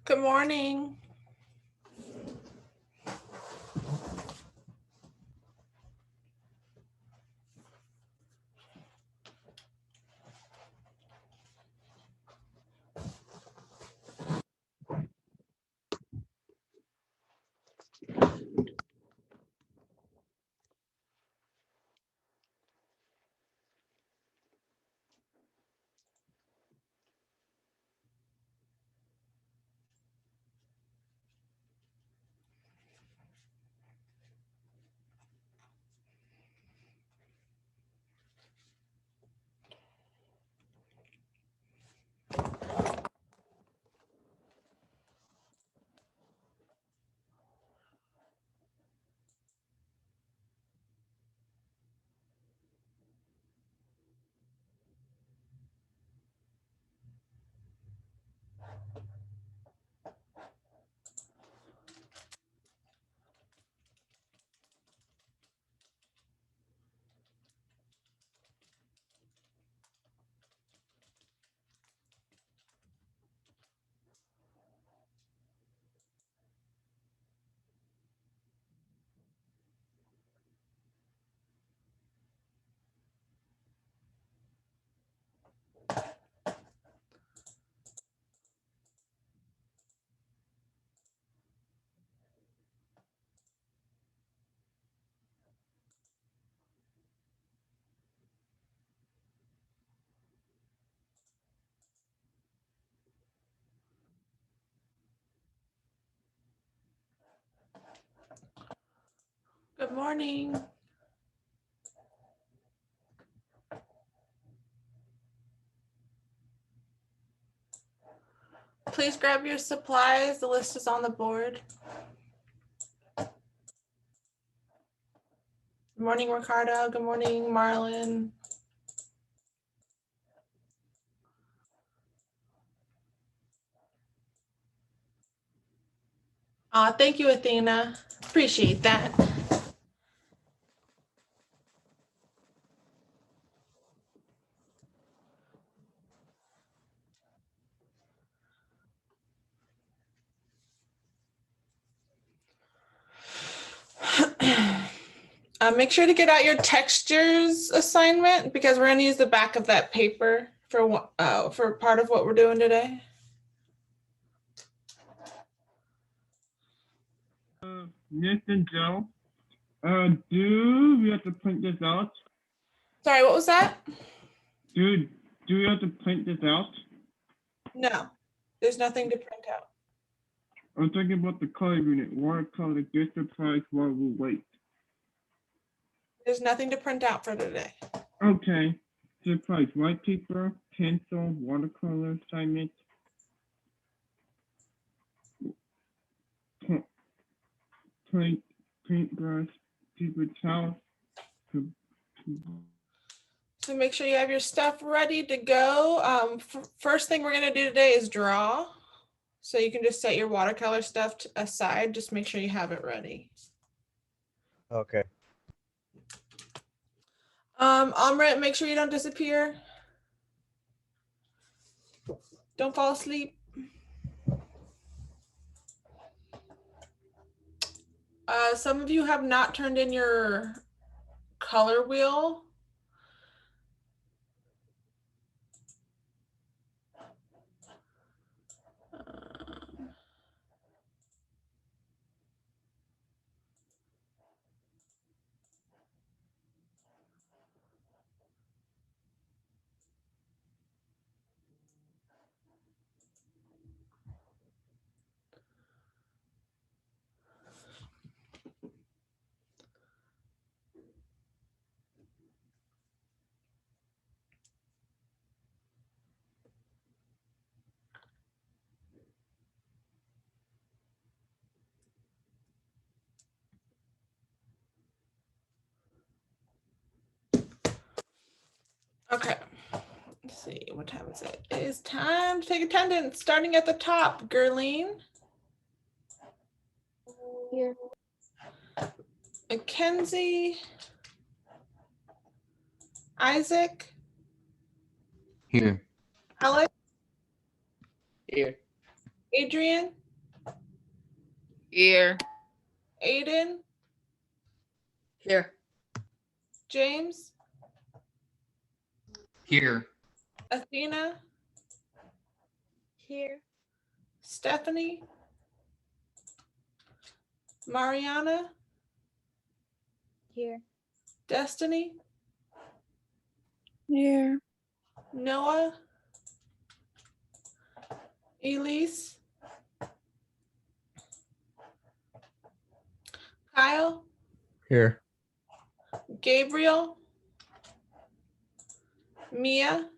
Good morning. Good morning. Please grab your supplies. The list is on the board. Good morning, Ricardo. Good morning, Marlon. Thank you, Athena. Appreciate that. Make sure to get out your textures assignment because we're going to use the back of that paper for part of what we're doing today. Mr. Joe, do we have to print this out? Sorry, what was that? Do we have to print this out? No, there's nothing to print out. I'm talking about the color unit. Watercolor, get the price while we wait. There's nothing to print out for today. Okay. The price, white paper, pencil, watercolor assignment, paintbrush, paper towel. So make sure you have your stuff ready to go. First thing we're going to do today is draw. So you can just set your watercolor stuff aside. Just make sure you have it ready. Okay. Amrit, make sure you don't disappear. Don't fall asleep. Some of you have not turned in your color wheel. Okay. Let's see, what time is it? It is time to take attendance, starting at the top. Gerline. Here. Mackenzie. Isaac. Here. Alex. Here. Adrian, Here. Aiden, Here. James, Here. Athena, Here. Stephanie, Mariana, Here. Destiny, Here. Noah, Elise, Kyle, Here. Gabriel, Mia,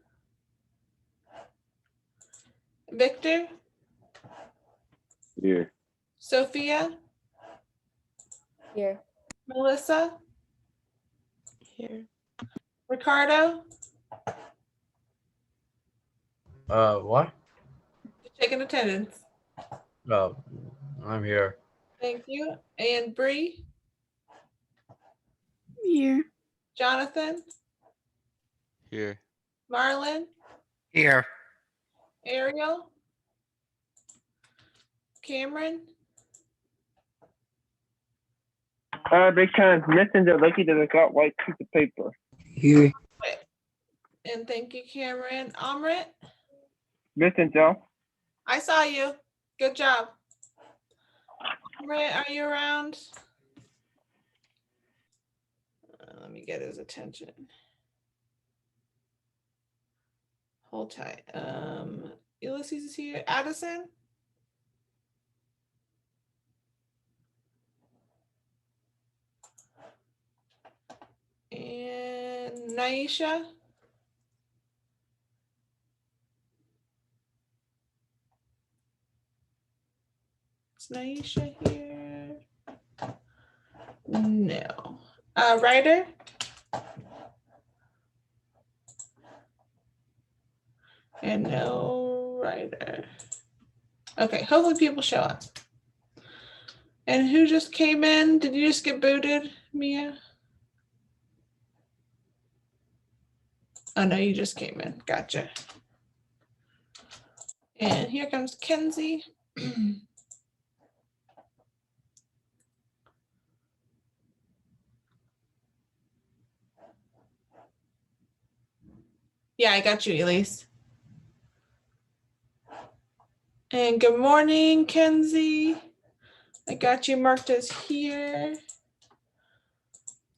Victor, Here. Sophia, Here. Melissa, Here. Ricardo, What? taking attendance. I'm here. Thank you. And Bree, Here. Jonathan, Here. Marlon, Here. Ariel, Cameron, Because Messenger lucky that I got white piece of paper. Here. and thank you, Cameron. Amrit, Messenger. I saw you. Good job. Amrit, are you around? Let me get his attention. Hold tight. Ulysses is here. Addison? And Naisha? Is Naisha here? No. Ryder? And no Ryder. Okay, hopefully people show up. And who just came in? Did you just get booted, Mia? Oh no, you just came in. Gotcha. And here comes Kenzie. Yeah, I got you, Elise. And good morning, Kenzie. I got you marked as here.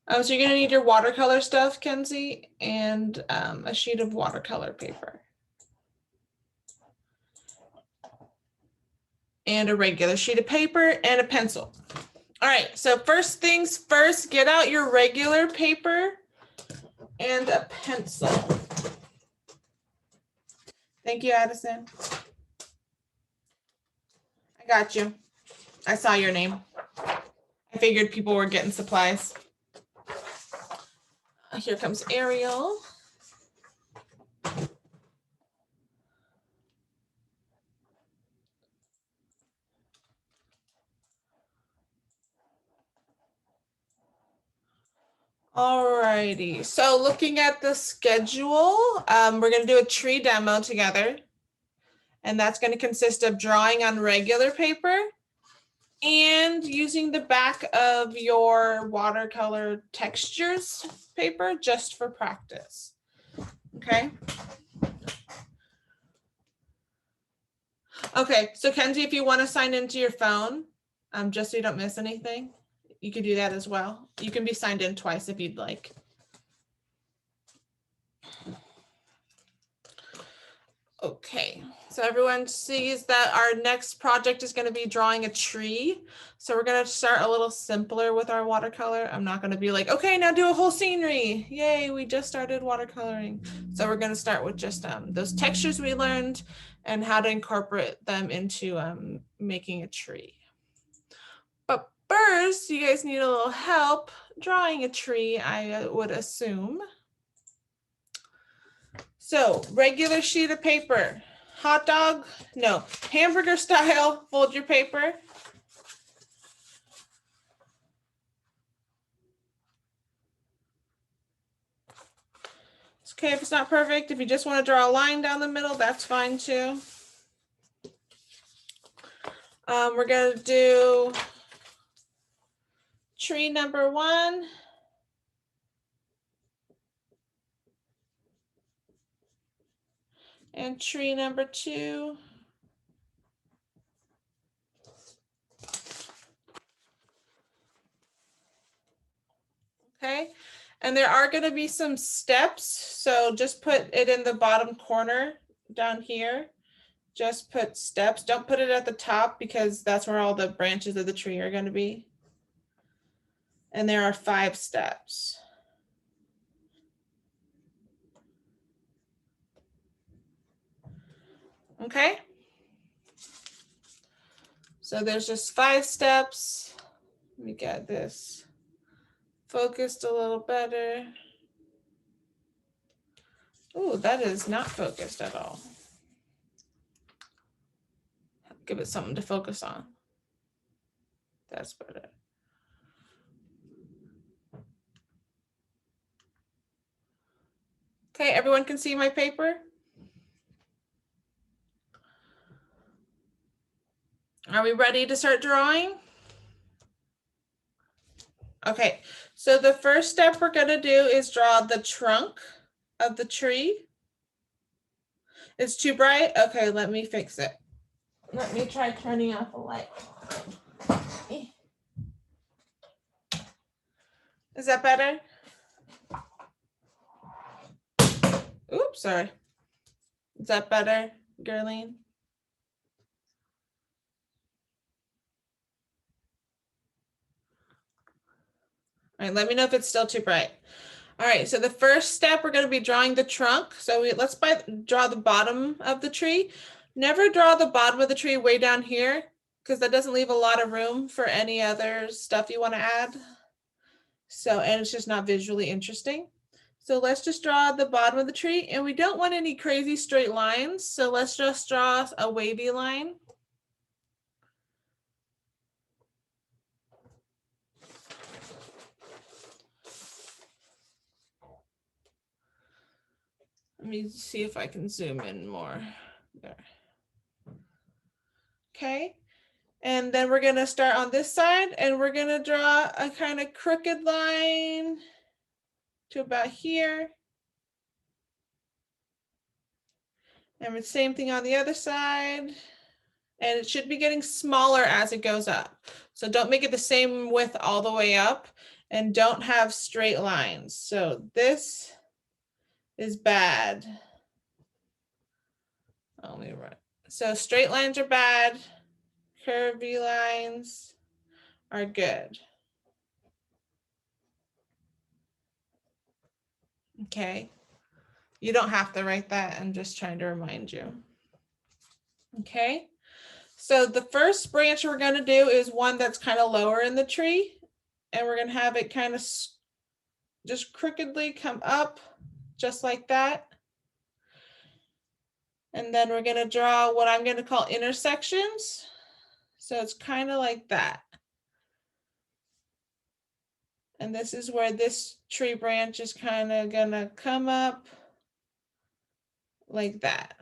So you're gonna need your watercolor stuff, Kenzie, and a sheet of watercolor paper. And a regular sheet of paper and a pencil. All right, so first things first, get out your regular paper and a pencil. Thank you, Addison. I got you. I saw your name. I figured people were getting supplies. Here comes Ariel. Alrighty, so looking at the schedule, we're gonna do a tree demo together. And that's gonna consist of drawing on regular paper and using the back of your watercolor textures paper just for practice, okay? Okay, so Kenzie, if you wanna sign into your phone, just so you don't miss anything, you can do that as well. You can be signed in twice if you'd like. Okay, so everyone sees that our next project is going to be drawing a tree. So we're going to start a little simpler with our watercolor. I'm not going to be like, okay, now do a whole scenery. Yay, we just started watercoloring. So we're going to start with just those textures we learned and how to incorporate them into making a tree. But first, you guys need a little help drawing a tree, I would assume. So regular sheet of paper, hot dog, no, hamburger style, fold your paper. It's okay if it's not perfect. If you just want to draw a line down the middle, that's fine too. We're gonna do tree number 1. And tree number 2. Okay, and there are going to be some steps, so just put it in the bottom corner down here. Just put steps. Don't put it at the top because that's where all the branches of the tree are going to be. And there are 5 steps. Okay. So there's just 5 steps. Let me get this focused a little better. Ooh, that is not focused at all. Give it something to focus on. That's better. Okay, everyone can see my paper? Are we ready to start drawing? Okay, so the first step we're going to do is draw the trunk of the tree. It's too bright? Okay, let me fix it. Let me try turning off the light. Is that better? Oops, sorry. Is that better, Gerline? All right, let me know if it's still too bright. All right, so the first step, we're going to be drawing the trunk. So let's draw the bottom of the tree. Never draw the bottom of the tree way down here because that doesn't leave a lot of room for any other stuff you want to add. So, and it's just not visually interesting. So let's just draw the bottom of the tree, and we don't want any crazy straight lines. So let's just draw a wavy line. Let me see if I can zoom in more. There. Okay. And then we're going to start on this side, and we're going to draw a kind of crooked line to about here. And the same thing on the other side. And it should be getting smaller as it goes up. So don't make it the same width all the way up, and don't have straight lines. So this is bad. Only right. So straight lines are bad. Curvy lines are good. Okay. You don't have to write that. I'm just trying to remind you. Okay. So the first branch we're going to do is one that's kind of lower in the tree. And we're going to have it kind of just crookedly come up just like that. And then we're going to draw what I'm going to call intersections. So it's kind of like that. And this is where this tree branch is kind of going to come up like that.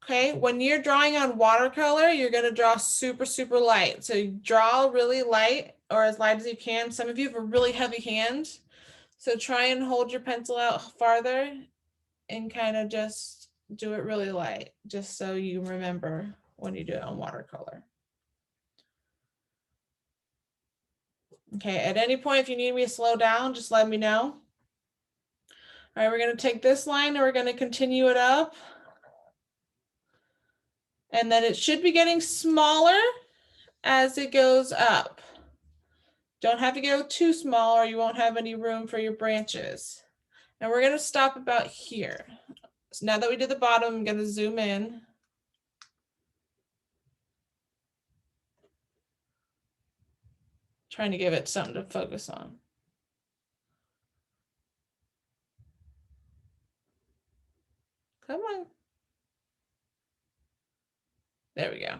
Okay, when you're drawing on watercolor, you're going to draw super, super light. So you draw really light, or as light as you can. Some of you have a really heavy hand. So try and hold your pencil out farther and kind of just do it really light, just so you remember when you do it on watercolor. Okay, at any point, if you need me to slow down, just let me know. All right, we're going to take this line and we're going to continue it up. And then it should be getting smaller as it goes up. Don't have to go too small or you won't have any room for your branches. And we're going to stop about here. So now that we did the bottom, I'm going to zoom in. Trying to give it something to focus on. Come on. There we go.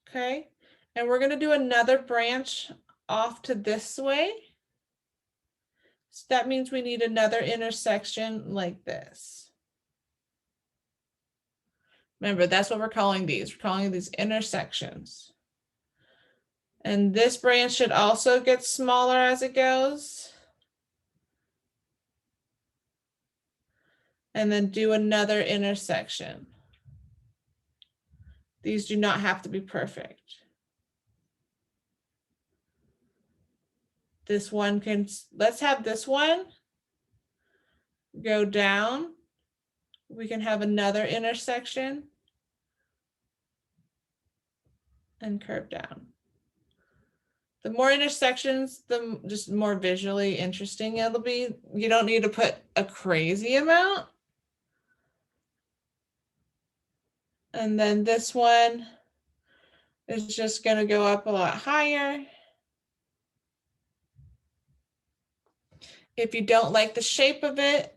Okay, and we're going to do another branch off to this way. So that means we need another intersection like this. Remember, that's what we're calling these. We're calling these intersections. And this branch should also get smaller as it goes. And then do another intersection. These do not have to be perfect. This one can, let's have this one go down. We can have another intersection and curve down. The more intersections, the just more visually interesting it'll be. You don't need to put a crazy amount. And then this one is just going to go up a lot higher. If you don't like the shape of it,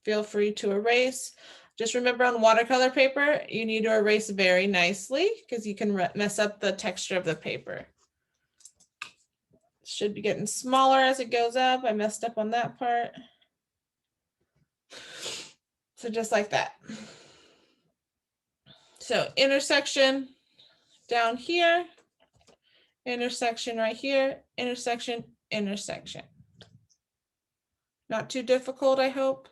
feel free to erase. Just remember on watercolor paper, you need to erase very nicely because you can mess up the texture of the paper. Should be getting smaller as it goes up. I messed up on that part. So just like that. So intersection down here, intersection right here, intersection, intersection. Not too difficult, I hope.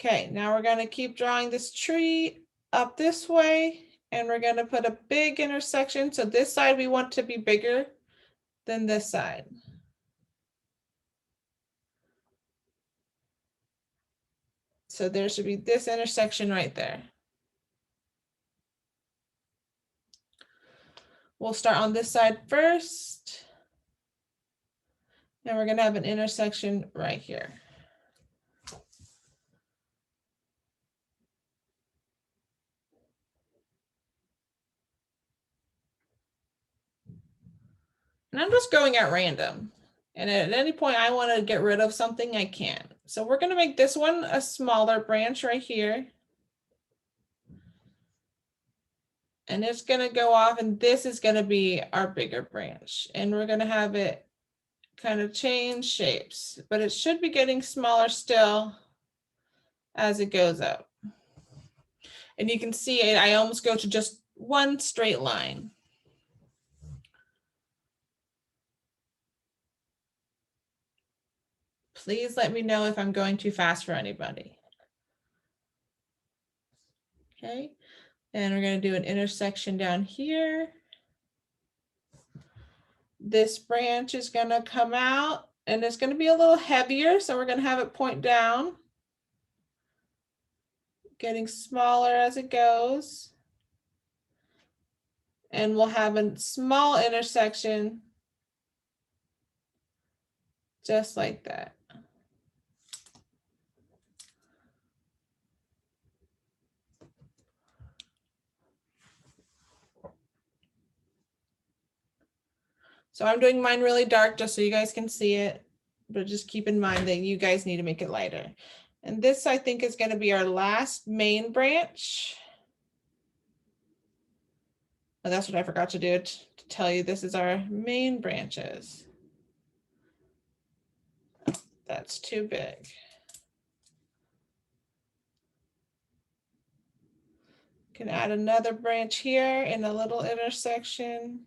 Okay, now we're going to keep drawing this tree up this way, and we're going to put a big intersection. So this side we want to be bigger than this side. So there should be this intersection right there. We'll start on this side first. And we're going to have an intersection right here. And I'm just going at random. And at any point I want to get rid of something, I can. So we're going to make this one a smaller branch right here. And it's going to go off, and this is going to be our bigger branch. And we're going to have it kind of change shapes, but it should be getting smaller still as it goes up. And you can see it, I almost go to just one straight line. Please let me know if I'm going too fast for anybody. Okay, and we're going to do an intersection down here. This branch is going to come out, and it's going to be a little heavier, so we're going to have it point down, getting smaller as it goes. And we'll have a small intersection just like that. So I'm doing mine really dark just so you guys can see it, but just keep in mind that you guys need to make it lighter. And this, I think, is going to be our last main branch. Oh, that's what I forgot to do, to tell you this is our main branches. That's too big. Can add another branch here in a little intersection.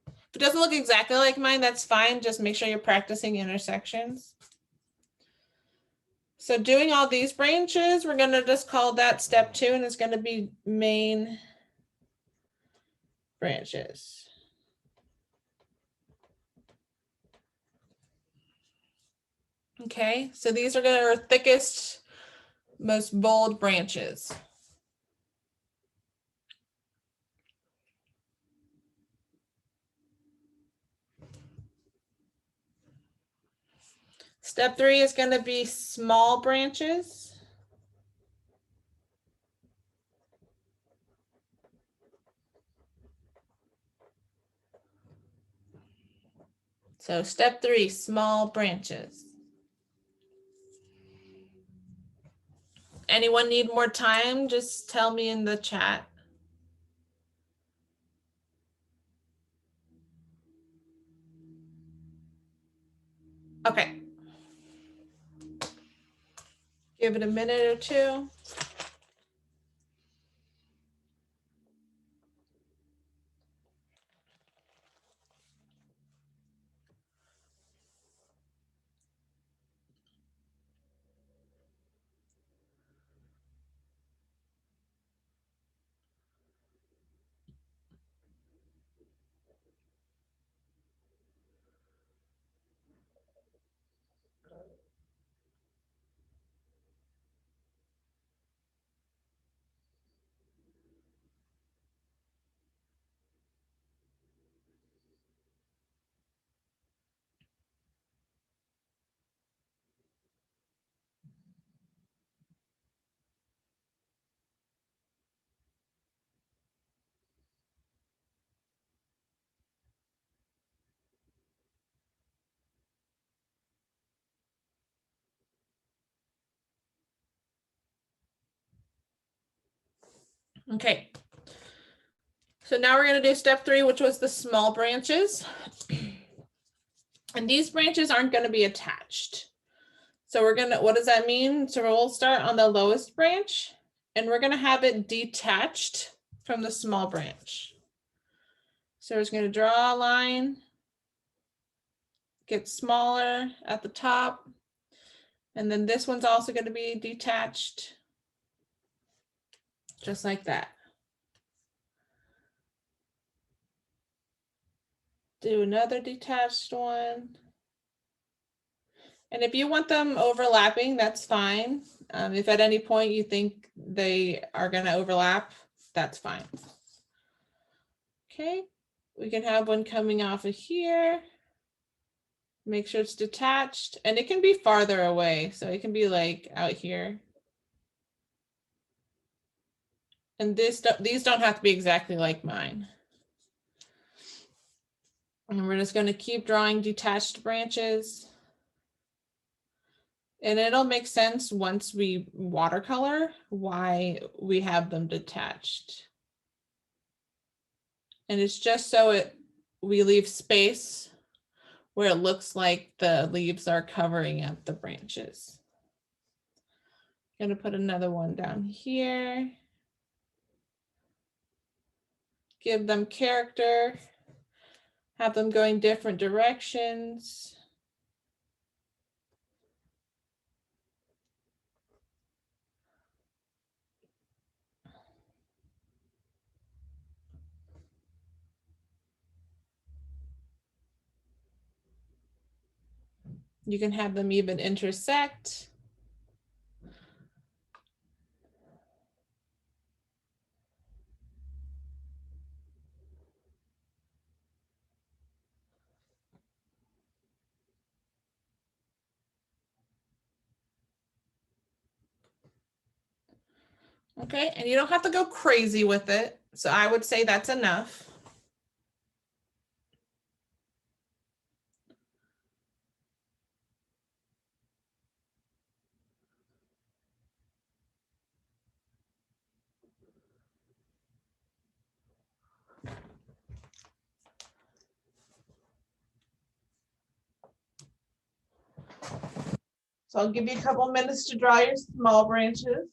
If it doesn't look exactly like mine, that's fine. Just make sure you're practicing intersections. So doing all these branches, we're going to just call that step 2, and it's going to be main branches. Okay, so these are going to be our thickest, most bold branches. Step 3 is going to be small branches. So step 3, small branches. Anyone need more time? Just tell me in the chat. Okay. Give it a minute or two. Okay. So now we're going to do step 3, which was the small branches. And these branches aren't going to be attached. So we're going to, what does that mean? So we'll start on the lowest branch and we're going to have it detached from the small branch. So we're just going to draw a line, get smaller at the top. And then this one's also going to be detached, just like that. Do another detached one. And if you want them overlapping, that's fine. If at any point you think they are going to overlap, that's fine. Okay, we can have one coming off of here. Make sure it's detached, and it can be farther away. So it can be like out here. And these don't have to be exactly like mine. And we're just going to keep drawing detached branches. And it'll make sense once we watercolor why we have them detached. And it's just so we leave space where it looks like the leaves are covering up the branches. Gonna put another one down here. Give them character. Have them going different directions. You can have them even intersect. Okay, and you don't have to go crazy with it. So I would say that's enough. So I'll give you a couple minutes to draw your small branches.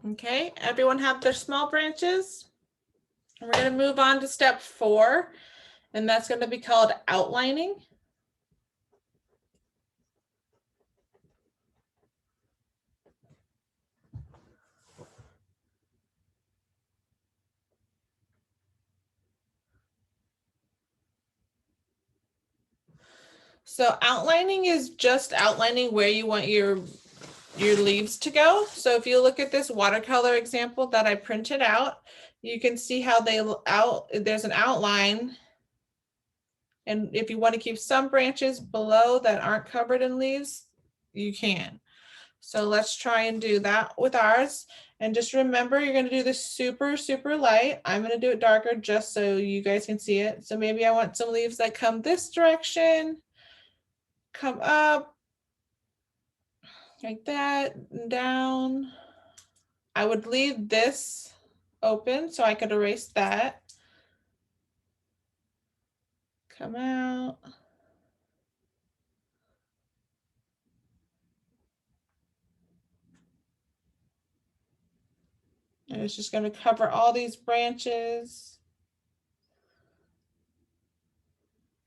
Okay, everyone have their small branches? And we're going to move on to step 4, and that's going to be called outlining. So outlining is just outlining where you want your leaves to go. So if you look at this watercolor example that I printed out, you can see how there's an outline. And if you want to keep some branches below that aren't covered in leaves, you can. So let's try and do that with ours. And just remember, you're going to do this super, super light. I'm going to do it darker just so you guys can see it. So maybe I want some leaves that come this direction, come up like that, and down. I would leave this open so I could erase that. Come out. And it's just going to cover all these branches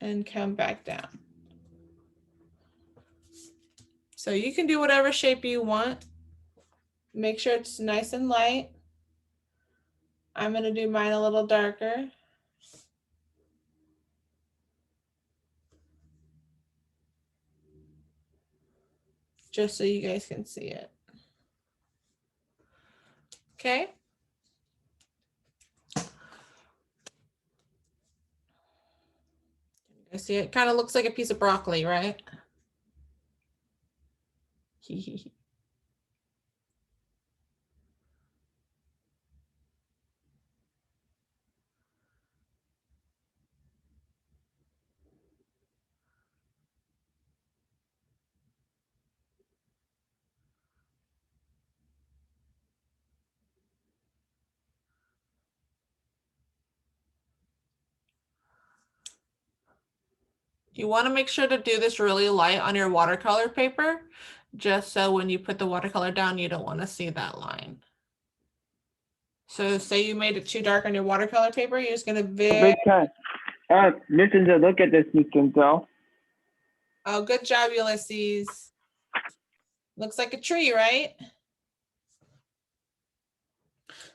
and come back down. So you can do whatever shape you want. Make sure it's nice and light. I'm going to do mine a little darker. Just so you guys can see it. Okay. You guys see it? Kind of looks like a piece of broccoli, right? You want to make sure to do this really light on your watercolor paper, just so when you put the watercolor down, you don't want to see that line. So say you made it too dark on your watercolor paper, you're just going to Big time. Miss Denzel, look at this, Miss Denzel. Oh, good job, Ulysses. Looks like a tree, right?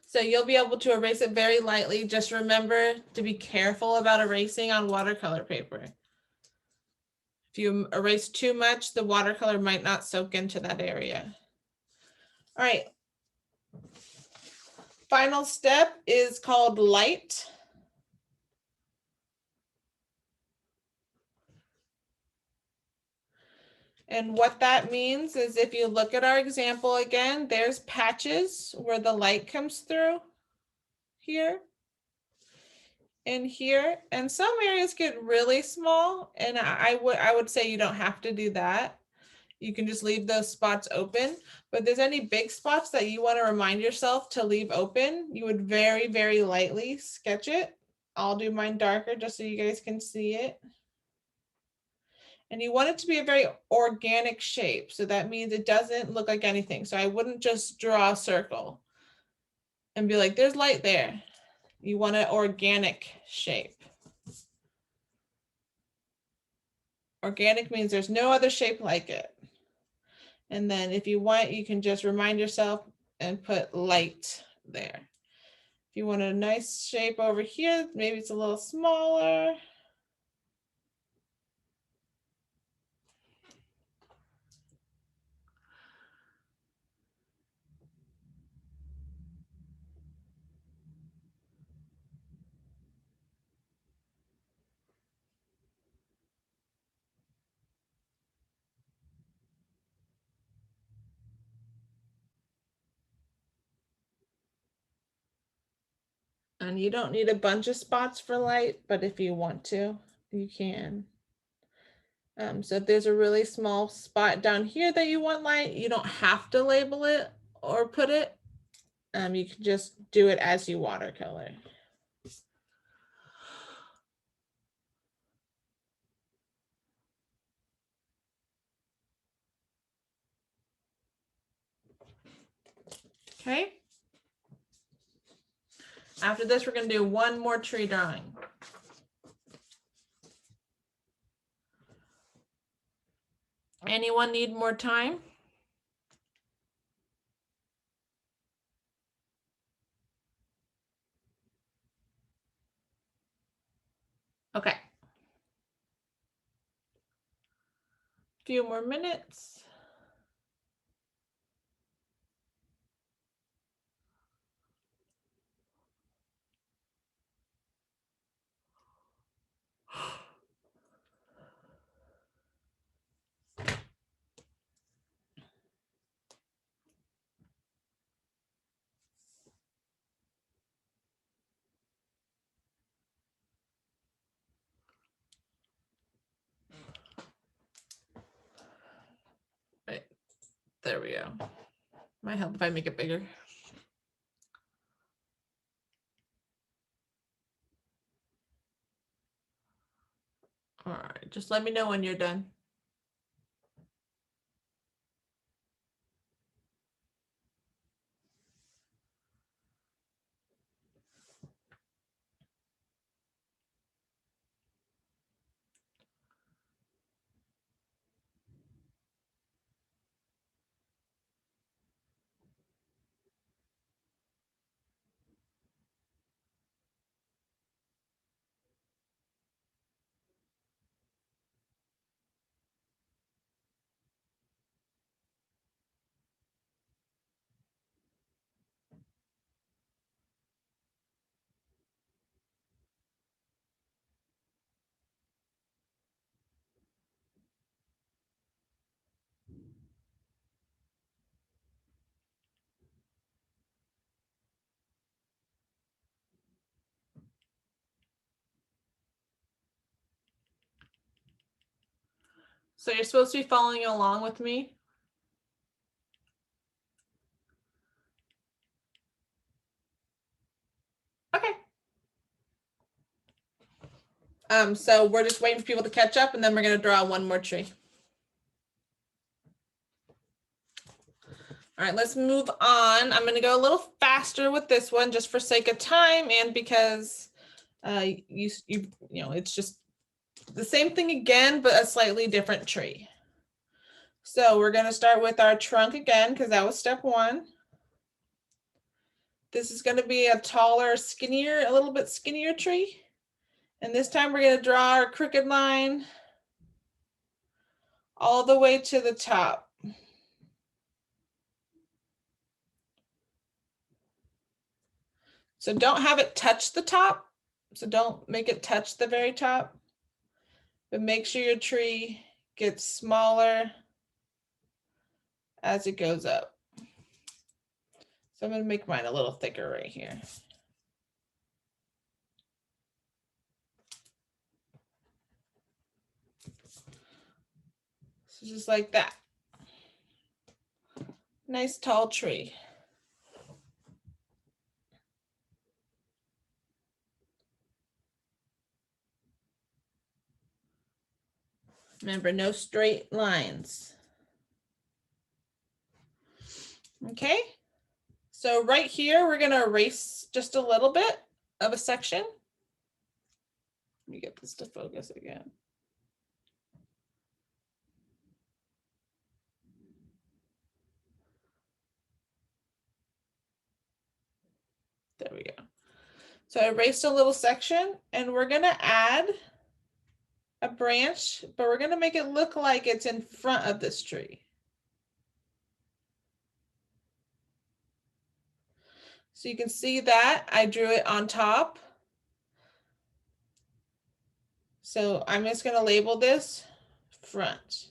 So you'll be able to erase it very lightly. Just remember to be careful about erasing on watercolor paper. If you erase too much, the watercolor might not soak into that area. All right. Final step is called light. And what that means is if you look at our example again, there's patches where the light comes through here and here. And some areas get really small, and I would say you don't have to do that. You can just leave those spots open. But if there's any big spots that you want to remind yourself to leave open, you would very, very lightly sketch it. I'll do mine darker just so you guys can see it. And you want it to be a very organic shape. So that means it doesn't look like anything. So I wouldn't just draw a circle and be like, there's light there. You want an organic shape. Organic means there's no other shape like it. And then if you want, you can just remind yourself and put light there. If you want a nice shape over here, maybe it's a little smaller. And you don't need a bunch of spots for light, but if you want to, you can. So if there's a really small spot down here that you want light, you don't have to label it or put it. You can just do it as you watercolor. Okay. After this, we're going to do one more tree drawing. Anyone need more time? Okay. Few more minutes. Right, there we go. Might help if I make it bigger. All right, just let me know when you're done. So you're supposed to be following along with me. Okay. So we're just waiting for people to catch up, and then we're gonna draw one more tree. All right, let's move on. I'm gonna go a little faster with this one just for sake of time and because you know, it's just the same thing again, but a slightly different tree. So we're gonna start with our trunk again, because that was step one. This is gonna be a taller, skinnier, a little bit skinnier tree. And this time we're gonna draw our crooked line all the way to the top. So don't have it touch the top. So don't make it touch the very top, but make sure your tree gets smaller as it goes up. So I'm gonna make mine a little thicker right here. So just like that. Nice tall tree. Remember, no straight lines. Okay, so right here, we're gonna erase just a little bit of a section. Let me get this to focus again. There we go. So I erased a little section, and we're gonna add a branch, but we're gonna make it look like it's in front of this tree. So you can see that I drew it on top. So I'm just gonna label this front,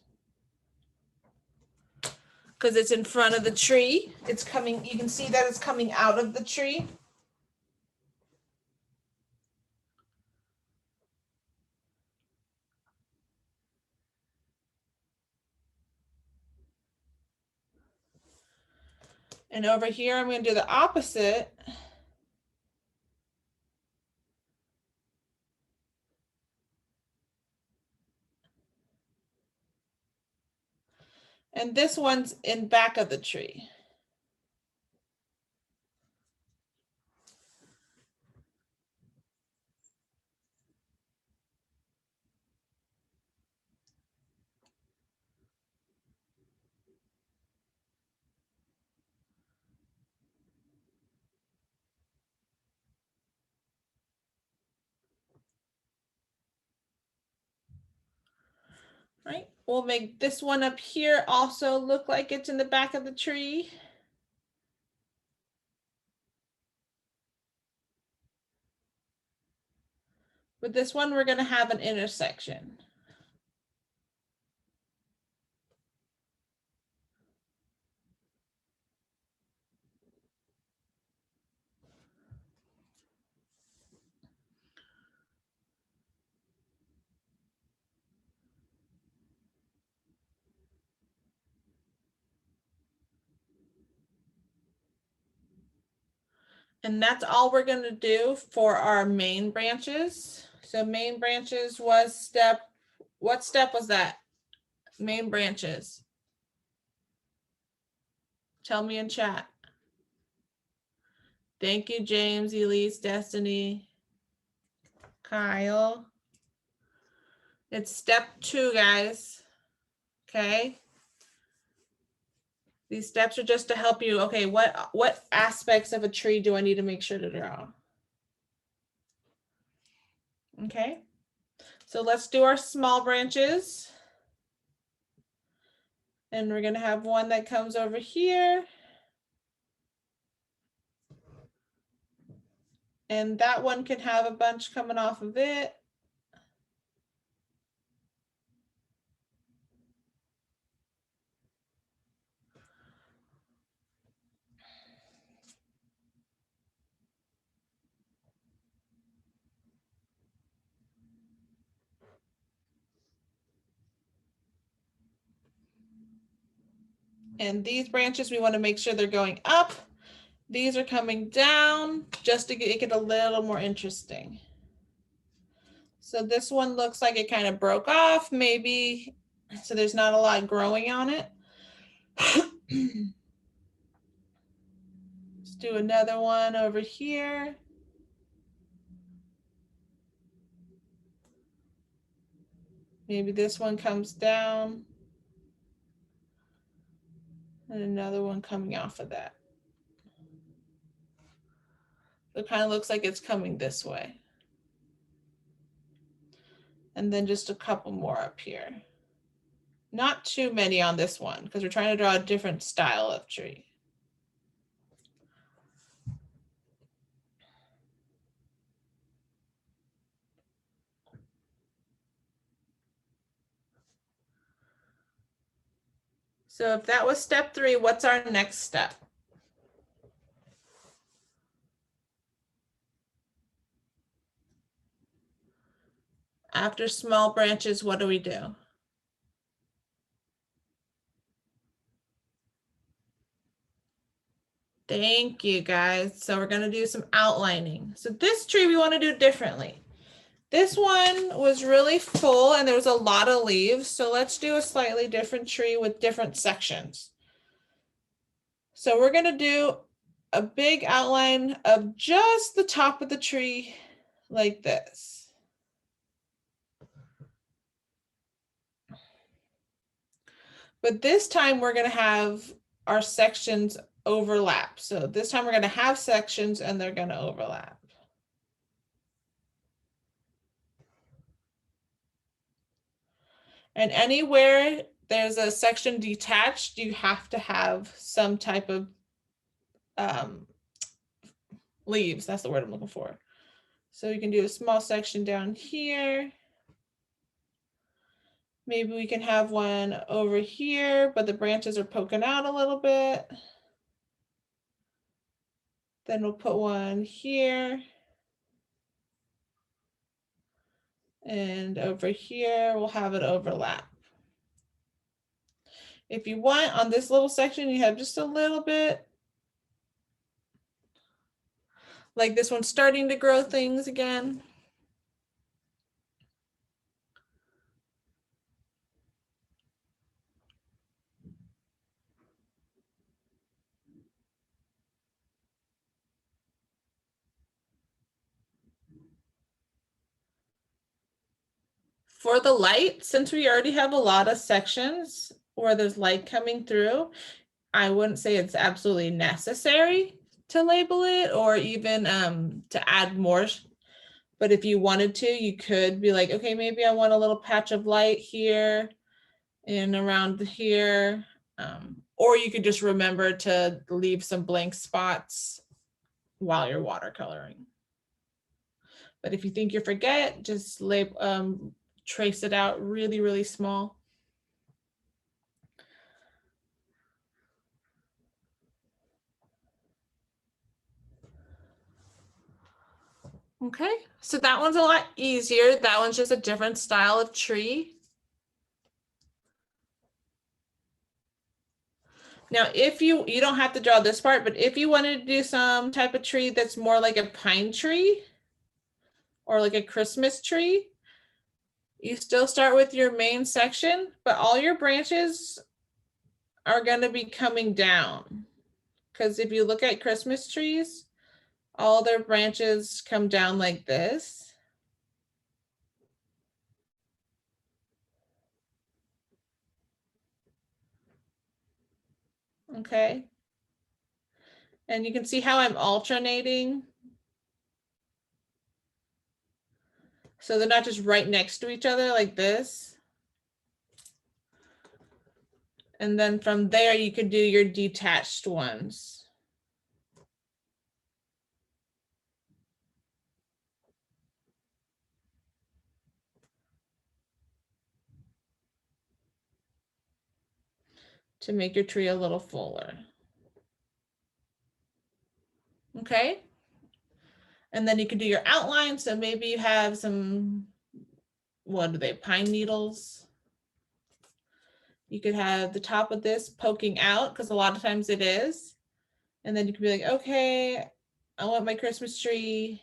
because it's in front of the tree. It's coming, you can see that it's coming out of the tree. And over here, I'm going to do the opposite. And this one's in back of the tree. Right, we'll make this one up here also look like it's in the back of the tree. With this one, we're going to have an intersection. And that's all we're going to do for our main branches. So main branches was step, what step was that? Main branches. Tell me in chat. Thank you, James, Elise, Destiny, Kyle. It's step 2, guys. Okay. These steps are just to help you. Okay, what aspects of a tree do I need to make sure to draw? Okay. So let's do our small branches. And we're going to have one that comes over here. And that one can have a bunch coming off of it. And these branches, we want to make sure they're going up. These are coming down just to make it a little more interesting. So this one looks like it kind of broke off, maybe. So there's not a lot growing on it. Let's do another one over here. Maybe this one comes down. And another one coming off of that. It kind of looks like it's coming this way. And then just a couple more up here. Not too many on this one because we're trying to draw a different style of tree. So if that was step 3, what's our next step? After small branches, what do we do? Thank you, guys. So we're going to do some outlining. So this tree we want to do differently. This one was really full and there was a lot of leaves. So let's do a slightly different tree with different sections. So we're going to do a big outline of just the top of the tree like this. But this time we're going to have our sections overlap. So this time we're going to have sections and they're going to overlap. And anywhere there's a section detached, you have to have some type of leaves. That's the word I'm looking for. So you can do a small section down here. Maybe we can have one over here, but the branches are poking out a little bit. Then we'll put one here. And over here, we'll have it overlap. If you want, on this little section, you have just a little bit. Like this one starting to grow things again. For the light, since we already have a lot of sections where there's light coming through, I wouldn't say it's absolutely necessary to label it or even to add more. But if you wanted to, you could be like, okay, maybe I want a little patch of light here. and around here. Or you could just remember to leave some blank spots while you're watercoloring. But if you think you forget, just trace it out really, really small. Okay, so that one's a lot easier. That one's just a different style of tree. Now, if you don't have to draw this part, but if you wanted to do some type of tree that's more like a pine tree or like a Christmas tree, you still start with your main section, but all your branches are going to be coming down. Because if you look at Christmas trees, all their branches come down like this. Okay. And you can see how I'm alternating. So they're not just right next to each other like this. And then from there, you could do your detached ones. To make your tree a little fuller. Okay. And then you can do your outline. So maybe you have some, what are they, pine needles? You could have the top of this poking out because a lot of times it is. And then you can be like, okay, I want my Christmas tree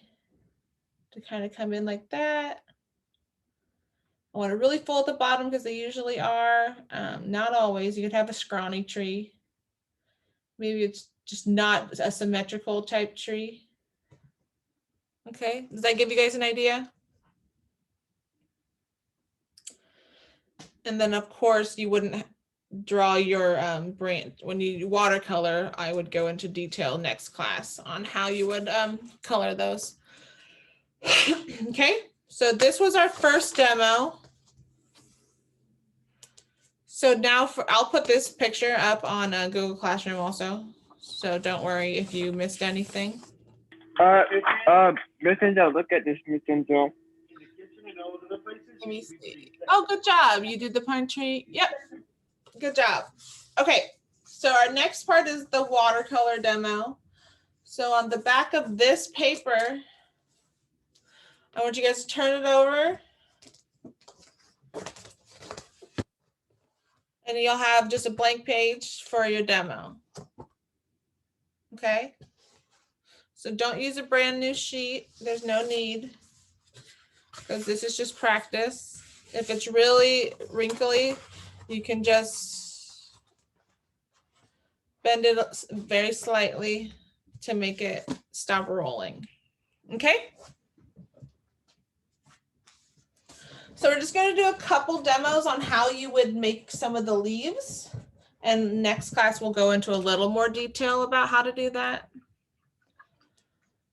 to kind of come in like that. I want it really full at the bottom because they usually are. Not always. You could have a scrawny tree. Maybe it's just not a symmetrical type tree. Okay, does that give you guys an idea? And then of course you wouldn't draw your branch when you watercolor. I would go into detail next class on how you would color those. Okay, so this was our first demo. So now I'll put this picture up on Google Classroom also. So don't worry if you missed anything. Miss Angel, look at this, Miss Angel. Let me see. Oh, good job. You did the pine tree. Yep. Good job. Okay. So our next part is the watercolor demo. So on the back of this paper, I want you guys to turn it over. And you'll have just a blank page for your demo. Okay. So don't use a brand new sheet. There's no need. Because this is just practice. If it's really wrinkly, you can just bend it very slightly to make it stop rolling. Okay? So we're just going to do a couple demos on how you would make some of the leaves. And next class, we'll go into a little more detail about how to do that.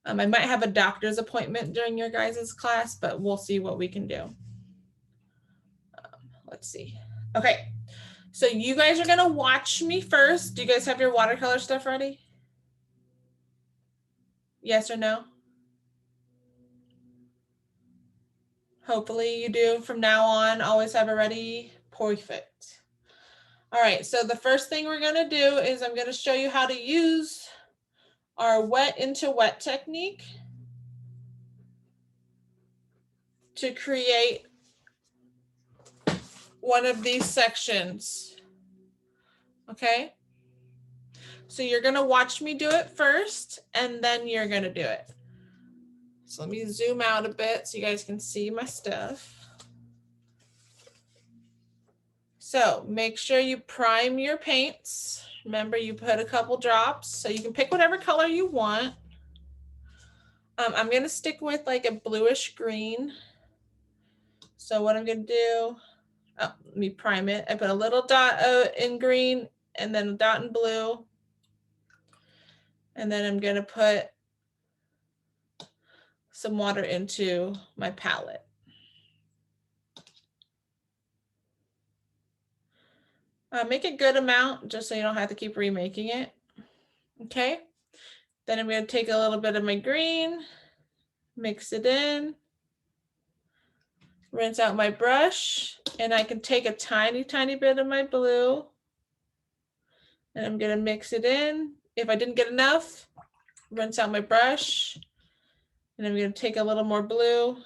I might have a doctor's appointment during your guys' class, but we'll see what we can do. Let's see. Okay, so you guys are gonna watch me first. Do you guys have your watercolor stuff ready? Yes or no? Hopefully you do from now on. Always have it ready. Perfect. All right, so the first thing we're gonna do is I'm gonna show you how to use our wet into wet technique to create one of these sections. Okay, so you're gonna watch me do it first and then you're gonna do it. So let me zoom out a bit so you guys can see my stuff. So make sure you prime your paints. Remember, you put a couple drops, so you can pick whatever color you want. I'm gonna stick with like a bluish green. So what I'm gonna do, let me prime it. I put a little dot in green and then a dot in blue. And then I'm gonna put some water into my palette. Make a good amount just so you don't have to keep remaking it. Okay. Then I'm going to take a little bit of my green, mix it in, rinse out my brush, and I can take a tiny, tiny bit of my blue, and I'm going to mix it in. If I didn't get enough, rinse out my brush, and I'm going to take a little more blue,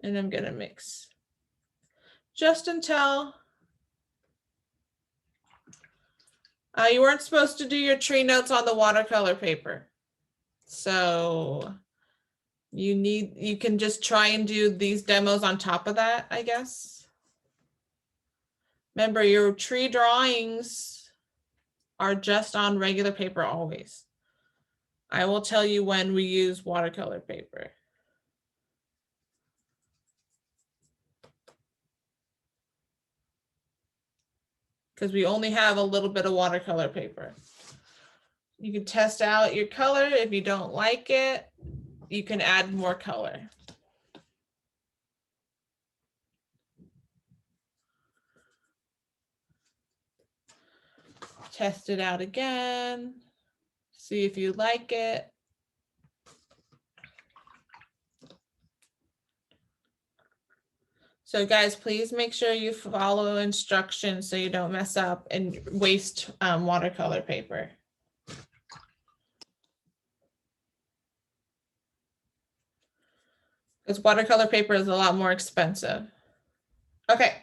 and I'm going to mix just until you weren't supposed to do your tree notes on the watercolor paper. So you can just try and do these demos on top of that, I guess. Remember, your tree drawings are just on regular paper always. I will tell you when we use watercolor paper. Because we only have a little bit of watercolor paper. You can test out your color. If you don't like it, you can add more color. Test it out again. See if you like it. So guys, please make sure you follow instructions so you don't mess up and waste watercolor paper. Because watercolor paper is a lot more expensive. Okay,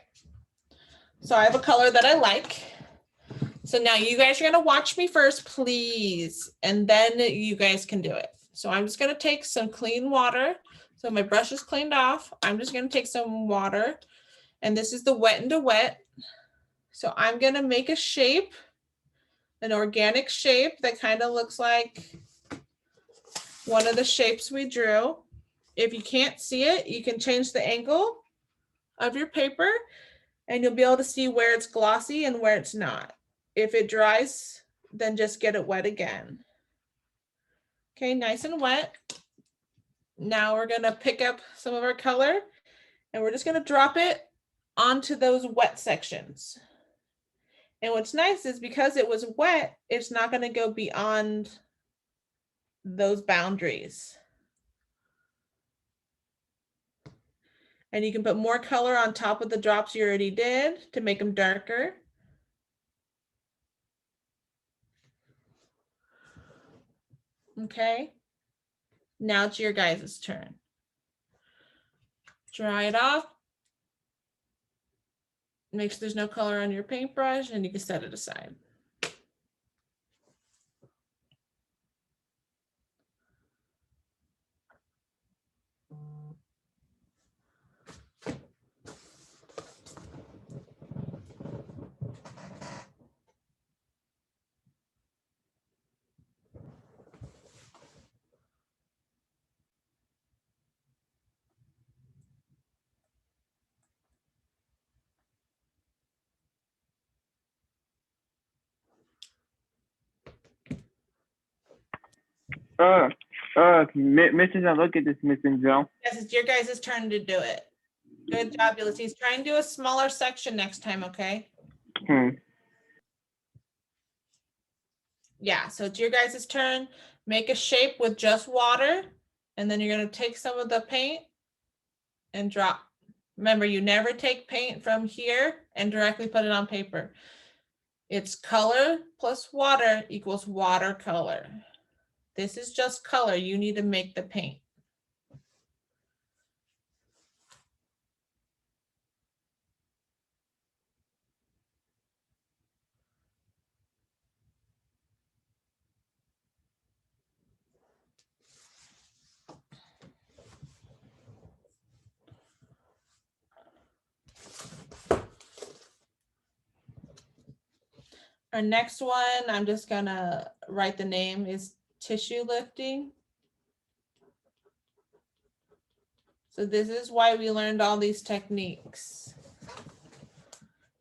so I have a color that I like. So now you guys are gonna watch me first, please, and then you guys can do it. So I'm just gonna take some clean water. So my brush is cleaned off. I'm just gonna take some water, and this is the Wet n' Wet. So I'm gonna make a shape, an organic shape that kind of looks like one of the shapes we drew. If you can't see it, you can change the angle of your paper and you'll be able to see where it's glossy and where it's not. If it dries, then just get it wet again. Okay, nice and wet. Now we're gonna pick up some of our color and we're just gonna drop it onto those wet sections. And what's nice is because it was wet, it's not gonna go beyond those boundaries. And you can put more color on top of the drops you already did to make them darker. Okay, now it's your guys' turn. Dry it off. Make sure there's no color on your paintbrush and you can set it aside. Mrs. Look at this, Miss Joe. Yes, it's your guys' turn to do it. Good job, Ulysses. Try and do a smaller section next time, okay? Yeah, so it's your guys' turn. Make a shape with just water, and then you're gonna take some of the paint and drop. Remember, you never take paint from here and directly put it on paper. It's color plus water equals watercolor. This is just color. You need to make the paint. Our next one, I'm just gonna write the name, is tissue lifting. So this is why we learned all these techniques.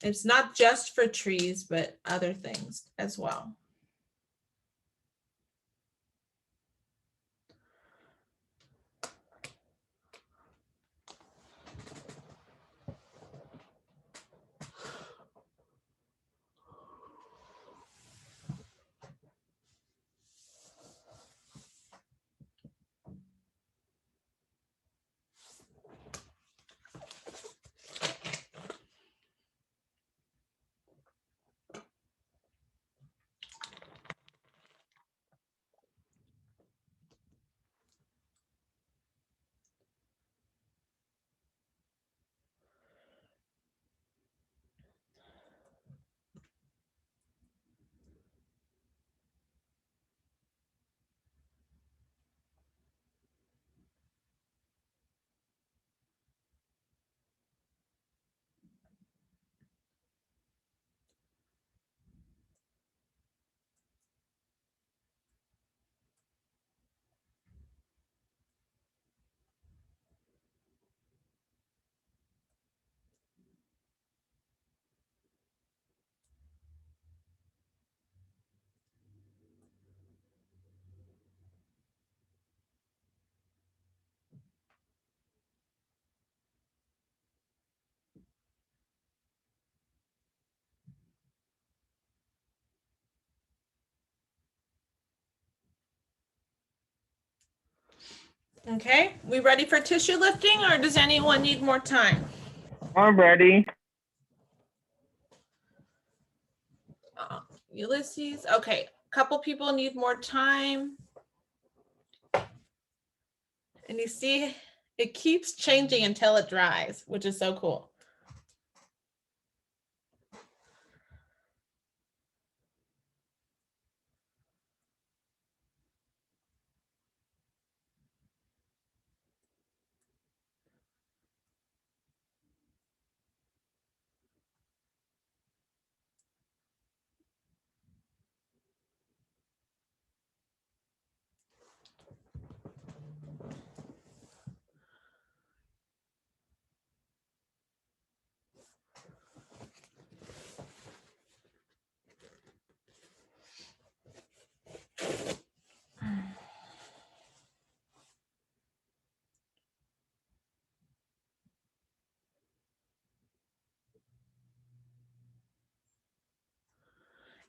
It's not just for trees, but other things as well. Okay, we ready for tissue lifting or does anyone need more time? I'm ready. Ulysses, okay, a couple people need more time. And you see, it keeps changing until it dries, which is so cool.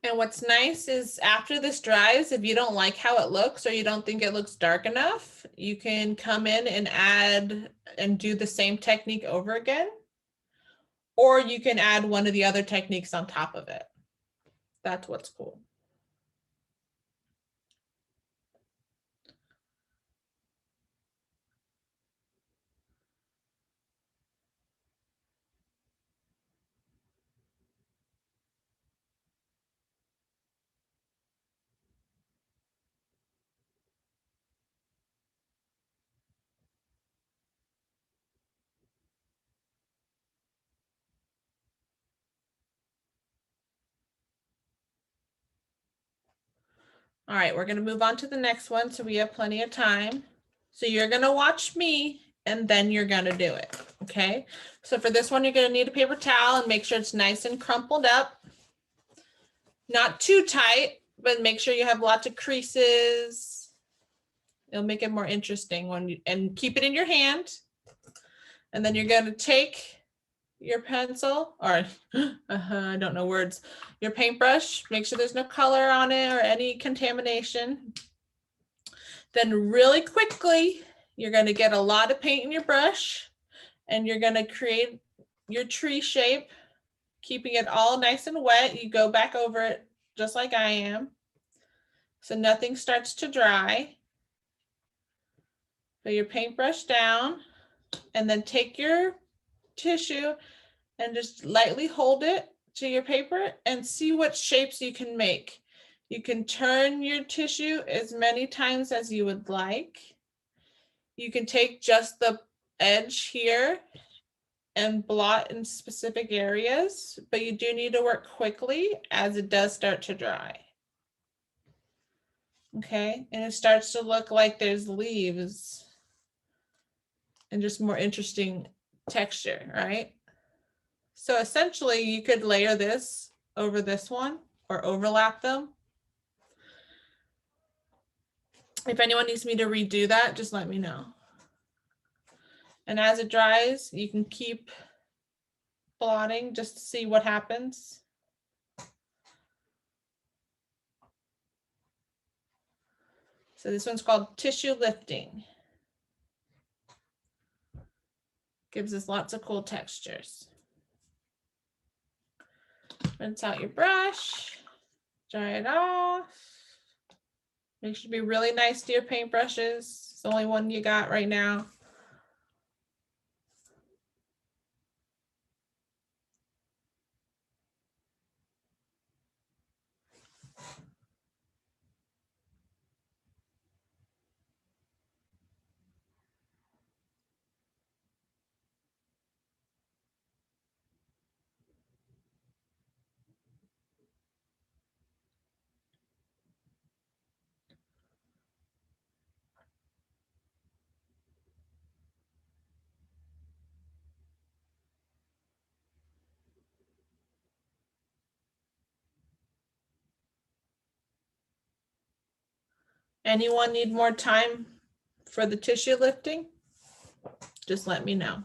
And what's nice is after this dries, if you don't like how it looks or you don't think it looks dark enough, you can come in and add and do the same technique over again. Or you can add one of the other techniques on top of it. That's what's cool. All right, we're going to move on to the next one so we have plenty of time. So you're going to watch me and then you're going to do it. Okay. So for this one, you're going to need a paper towel and make sure it's nice and crumpled up. Not too tight, but make sure you have lots of creases. It'll make it more interesting when you, and keep it in your hand. And then you're going to take your pencil or I don't know words, your paintbrush, make sure there's no color on it or any contamination. Then really quickly, you're going to get a lot of paint in your brush and you're going to create your tree shape, keeping it all nice and wet. You go back over it just like I am. So nothing starts to dry. Put your paintbrush down and then take your tissue and just lightly hold it to your paper and see what shapes you can make. You can turn your tissue as many times as you would like. You can take just the edge here and blot in specific areas, but you do need to work quickly as it does start to dry. Okay, and it starts to look like there's leaves and just more interesting texture, right? So essentially you could layer this over this one or overlap them. If anyone needs me to redo that, just let me know. And as it dries, you can keep blotting just to see what happens. So this one's called tissue lifting. Gives us lots of cool textures. Rinse out your brush, dry it off. Make sure to be really nice to your paintbrushes. It's the only one you got right now. Anyone need more time for the tissue lifting? Just let me know.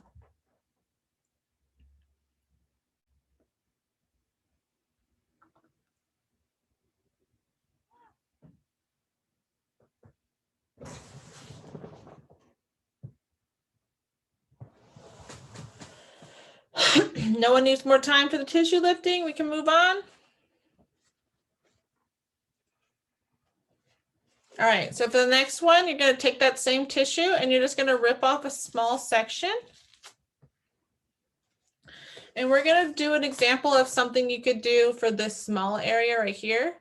No one needs more time for the tissue lifting. We can move on. All right, so for the next one, you're going to take that same tissue and you're just going to rip off a small section. And we're going to do an example of something you could do for this small area right here.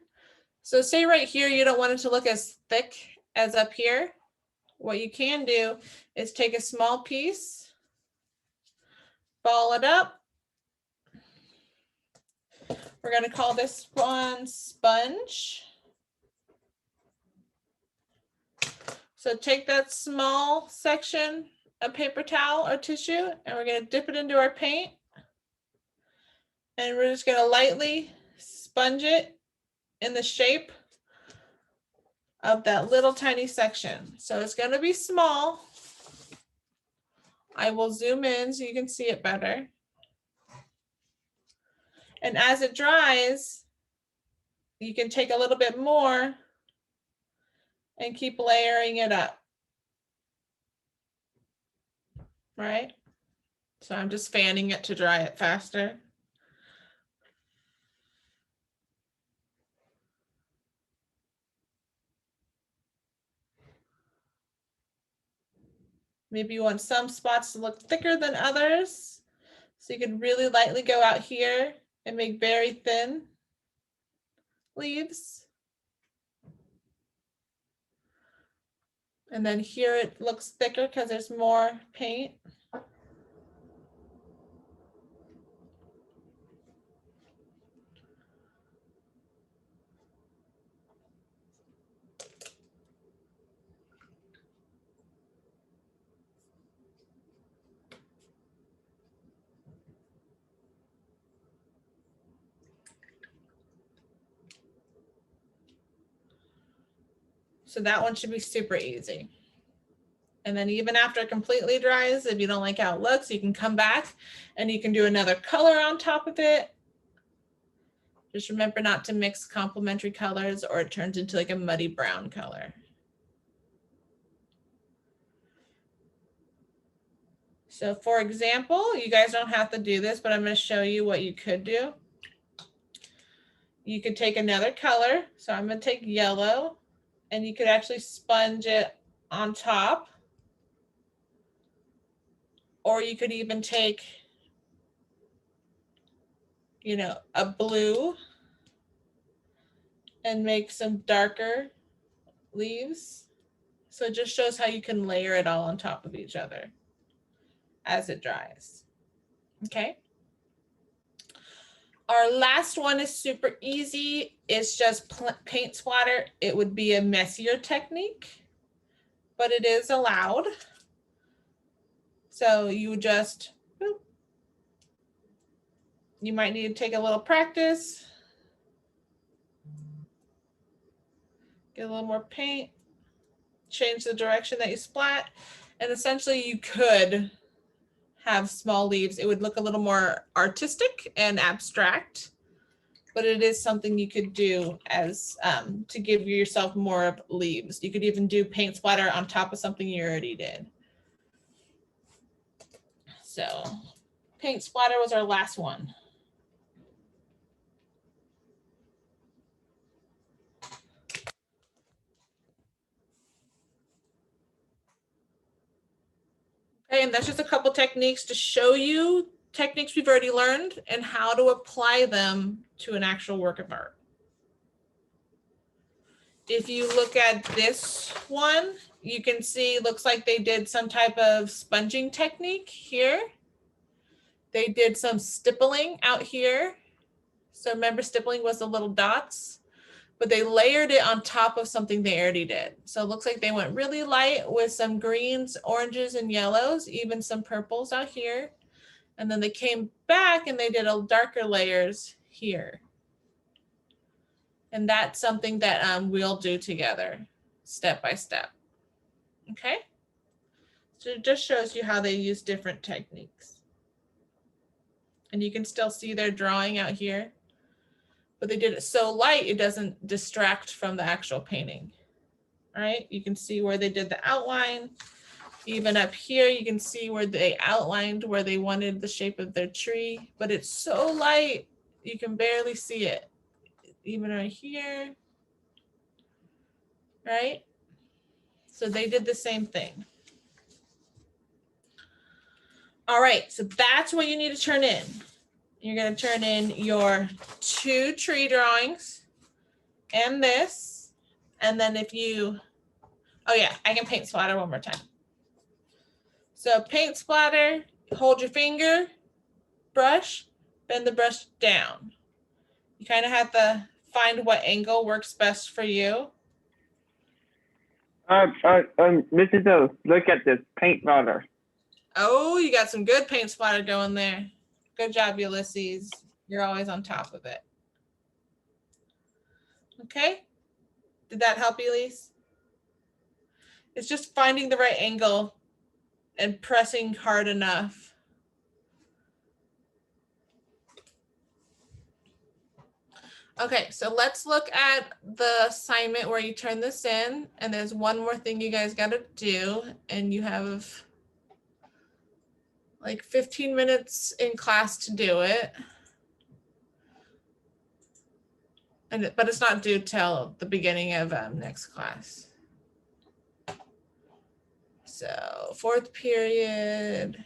So say right here, you don't want it to look as thick as up here. What you can do is take a small piece, ball it up. We're going to call this one sponge. So take that small section of paper towel or tissue, and we're going to dip it into our paint. And we're just going to lightly sponge it in the shape of that little tiny section. So it's going to be small. I will zoom in so you can see it better. And as it dries, you can take a little bit more and keep layering it up. Right? So I'm just fanning it to dry it faster. Maybe you want some spots to look thicker than others. So you could really lightly go out here and make very thin leaves. And then here it looks thicker because there's more paint. So that one should be super easy. And then even after it completely dries, if you don't like how it looks, you can come back and you can do another color on top of it. Just remember not to mix complementary colors or it turns into like a muddy brown color. So for example, you guys don't have to do this, but I'm going to show you what you could do. You could take another color. So I'm going to take yellow and you could actually sponge it on top. Or you could even take, you know, a blue and make some darker leaves. So it just shows how you can layer it all on top of each other as it dries. Okay. Our last one is super easy. It's just paint splatter. It would be a messier technique, but it is allowed. So you just, boop. You might need to take a little practice. Get a little more paint, change the direction that you splat, and essentially you could have small leaves. It would look a little more artistic and abstract, but it is something you could do as to give yourself more leaves. You could even do paint splatter on top of something you already did. So paint splatter was our last one. Okay, and that's just a couple techniques to show you techniques we've already learned and how to apply them to an actual work of art. If you look at this one, you can see, looks like they did some type of sponging technique here. They did some stippling out here. So remember, stippling was the little dots, but they layered it on top of something they already did. So it looks like they went really light with some greens, oranges, and yellows, even some purples out here. And then they came back and they did a darker layers here. And that's something that we'll do together, step by step. Okay. So it just shows you how they use different techniques. And you can still see their drawing out here, but they did it so light, it doesn't distract from the actual painting. All right. You can see where they did the outline. Even up here, you can see where they outlined where they wanted the shape of their tree, but it's so light, you can barely see it. Even right here, right? So they did the same thing. All right, so that's what you need to turn in. You're gonna turn in your 2 tree drawings and this. And then if you, oh yeah, I can paint splatter one more time. So paint splatter, hold your finger, brush, bend the brush down. You kind of have to find what angle works best for you. Mrs. O, look at this paint roller. Oh, you got some good paint splatter going there. Good job, Ulysses. You're always on top of it. Okay, did that help, Elise? It's just finding the right angle and pressing hard enough. Okay, so let's look at the assignment where you turn this in, and there's one more thing you guys got to do, and you have like 15 minutes in class to do it. But it's not due till the beginning of next class. So 4th period.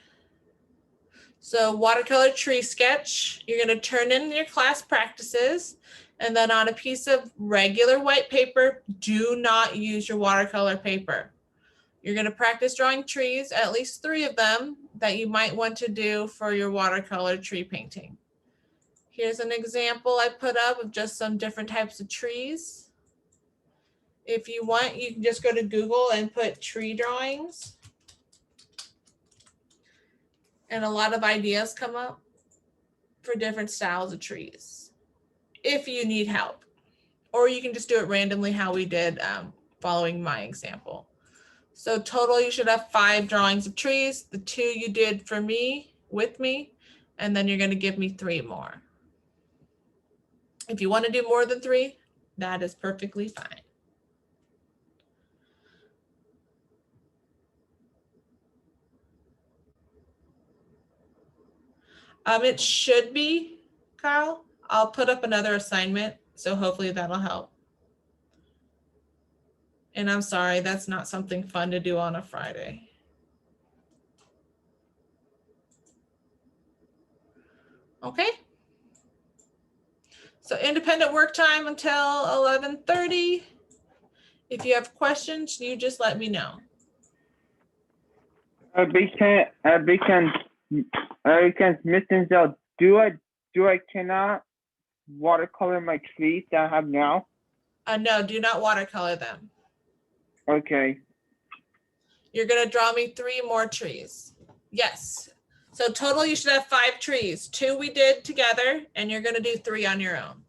So watercolor tree sketch, you're gonna turn in your class practices, and then on a piece of regular white paper, do not use your watercolor paper. You're gonna practice drawing trees, at least 3 of them that you might want to do for your watercolor tree painting. Here's an example I put up of just some different types of trees. If you want, you can just go to Google and put tree drawings. And a lot of ideas come up for different styles of trees, if you need help. Or you can just do it randomly how we did following my example. So total, you should have 5 drawings of trees, the 2 you did for me, with me, and then you're gonna give me 3 more. If you wanna do more than 3, that is perfectly fine. It should be, Kyle. I'll put up another assignment, so hopefully that'll help. And I'm sorry, that's not something fun to do on a Friday. Okay. So independent work time until 11:30. If you have questions, you just let me know. Because Mrs. O, do I cannot watercolor my trees that I have now? No, do not watercolor them. Okay. You're gonna draw me 3 more trees. Yes. So total, you should have 5 trees. 2 we did together, and you're gonna do 3 on your own.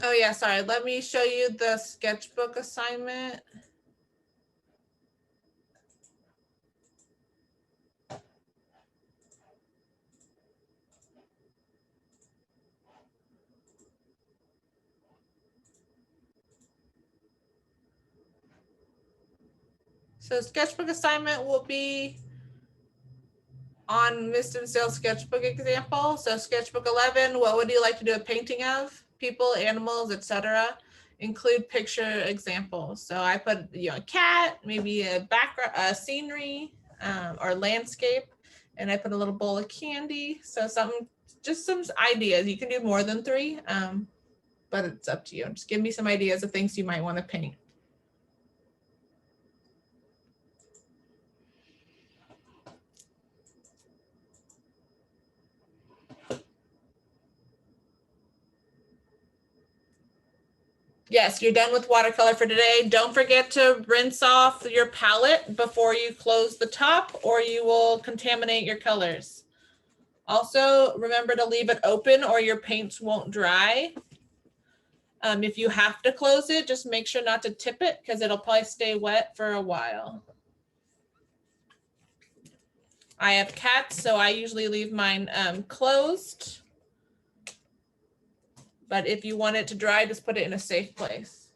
Oh yeah, sorry. Let me show you the sketchbook assignment. So sketchbook assignment will be on Miss Dinsdale's sketchbook example. So sketchbook 11, what would you like to do a painting of? People, animals, etc. Include picture examples. So I put a cat, maybe a background, a scenery, or landscape, and I put a little bowl of candy. So just some ideas. You can do more than 3, but it's up to you. Just give me some ideas of things you might want to paint. Yes, you're done with watercolor for today. Don't forget to rinse off your palette before you close the top or you will contaminate your colors. Also, remember to leave it open or your paints won't dry. If you have to close it, just make sure not to tip it because it'll probably stay wet for a while. I have cats, so I usually leave mine closed. But if you want it to dry, just put it in a safe place.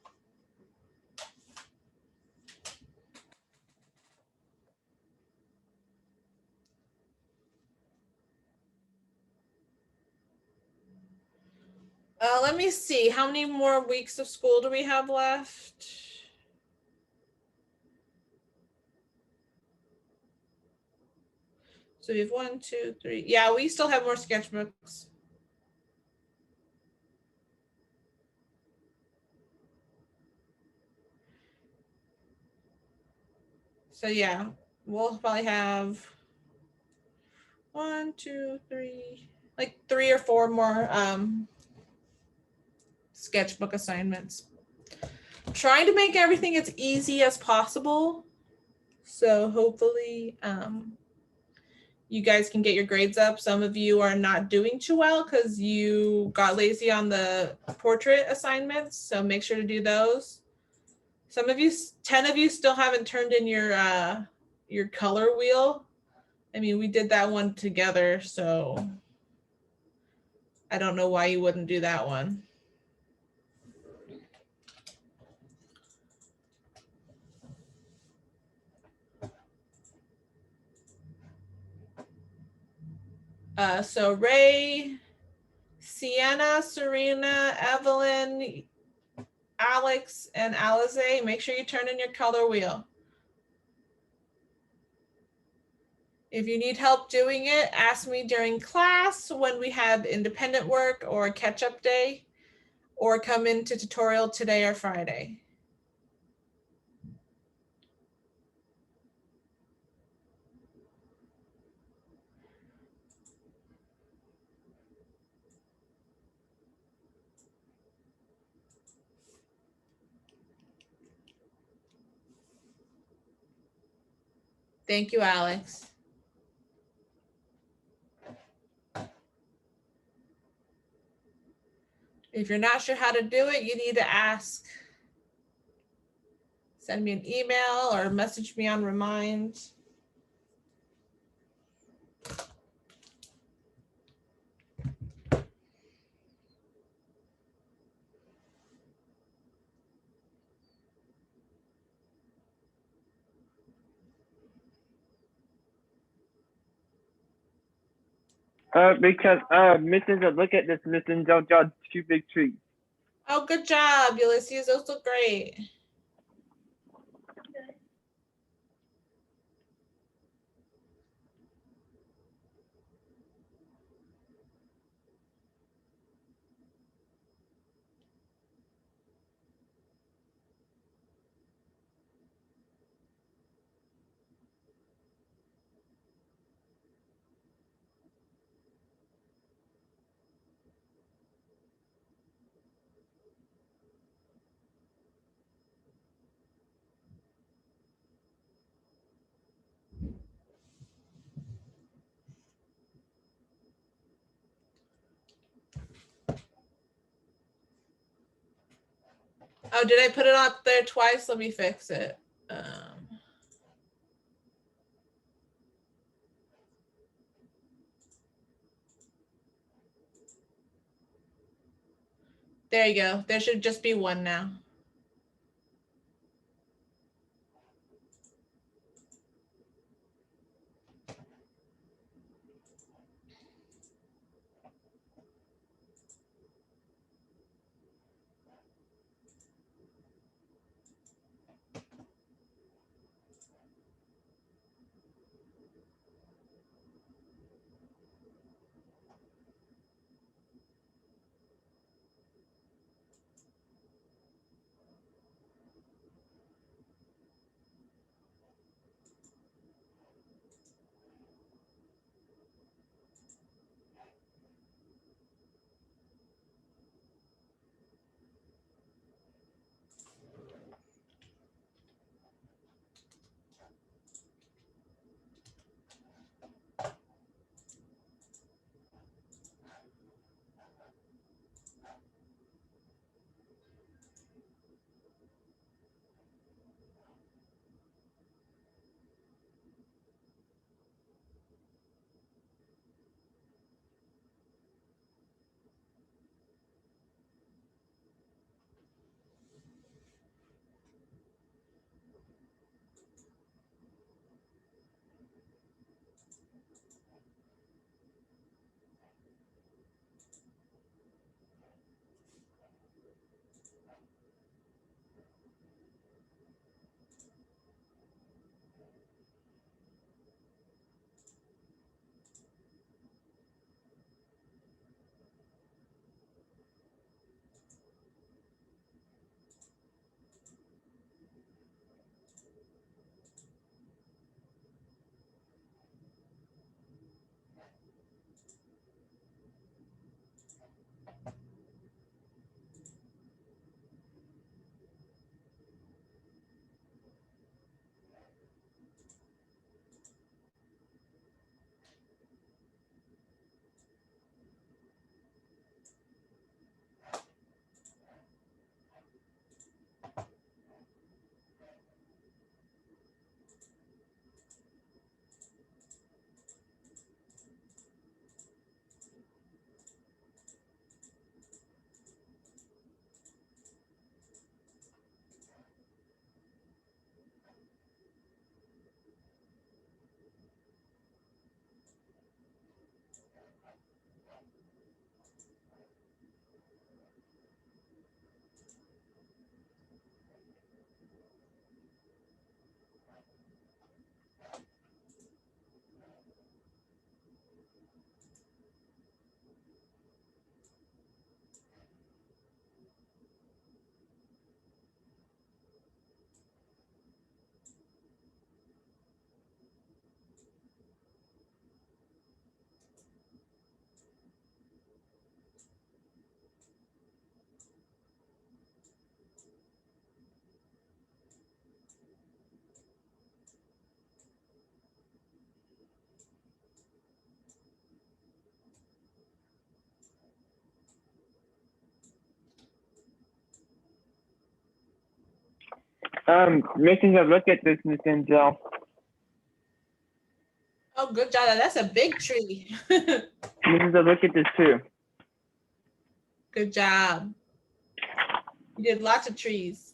Let me see, how many more weeks of school do we have left? So we have 1, 2, 3. Yeah, we still have more sketchbooks. So yeah, we'll probably have 1, 2, 3, like 3 or 4 more sketchbook assignments. Trying to make everything as easy as possible. So hopefully you guys can get your grades up. Some of you are not doing too well because you got lazy on the portrait assignments. So make sure to do those. Some of you, 10 of you still haven't turned in your color wheel. I mean, we did that one together, so I don't know why you wouldn't do that one. So Ray, Sienna, Serena, Evelyn, Alex, and Alize, make sure you turn in your color wheel. If you need help doing it, ask me during class when we have independent work or catch-up day, or come into tutorial today or Friday. Thank you, Alex. If you're not sure how to do it, you need to ask. Send me an email or message me on Remind. Because Mrs. Look at this, Mrs. Don't draw 2 big trees. Oh, good job, Ulysses. Those look great. Oh, did I put it up there twice? Let me fix it. There you go. There should just be one now. Making a look at this, Miss Angel. Oh, good job. That's a big tree. Making a look at this too. Good job. You did lots of trees.